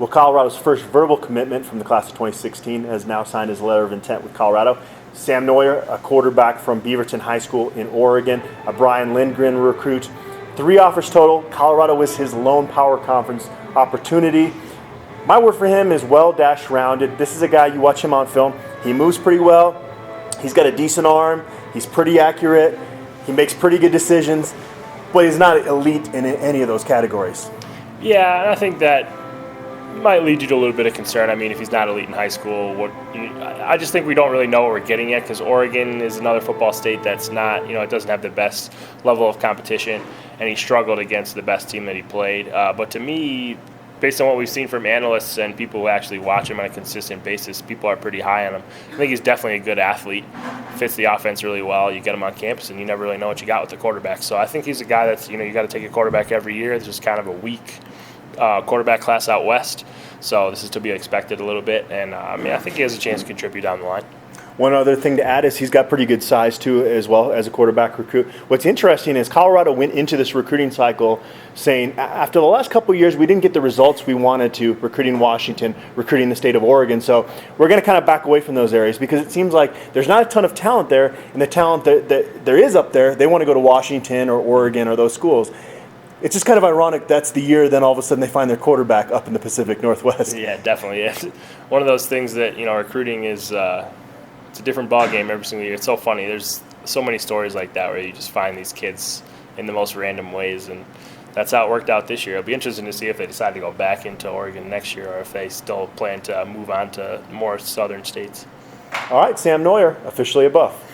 Well, Colorado's first verbal commitment from the class of 2016 has now signed his letter of intent with Colorado. Sam Noyer, a quarterback from Beaverton High School in Oregon, a Brian Lindgren recruit. 3 offers total. Colorado was his lone power conference opportunity. My word for him is well-rounded. This is a guy, you watch him on film, he moves pretty well. He's got a decent arm. He's pretty accurate. He makes pretty good decisions, but he's not elite in any of those categories. Yeah, and I think that might lead you to a little bit of concern. I mean, if he's not elite in high school, I just think we don't really know what we're getting yet, because Oregon is another football state that's not, it doesn't have the best level of competition, and he struggled against the best team that he played. But to me, based on what we've seen from analysts and people who actually watch him on a consistent basis, people are pretty high on him. I think he's definitely a good athlete, fits the offense really well. You get him on campus, and you never really know what you got with the quarterback. So I think he's a guy that's, you got to take a quarterback every year. There's just kind of a weak quarterback class out west, so this is to be expected a little bit, and I think he has a chance to contribute down the line. One other thing to add is he's got pretty good size too, as well as a quarterback recruit. What's interesting is Colorado went into this recruiting cycle saying, after the last couple of years, we didn't get the results we wanted to recruiting Washington, recruiting the state of Oregon. So we're going to kind of back away from those areas, because it seems like there's not a ton of talent there, and the talent that there is up there, they want to go to Washington or Oregon or those schools. It's just kind of ironic that's the year then all of a sudden they find their quarterback up in the Pacific Northwest. Yeah, definitely. It's one of those things that, recruiting is it's a different ballgame every single year. It's so funny. There's so many stories like that where you just find these kids in the most random ways, and that's how it worked out this year. It'll be interesting to see if they decide to go back into Oregon next year, or if they still plan to move on to more southern states. All right, Sam Noyer, officially a Buff.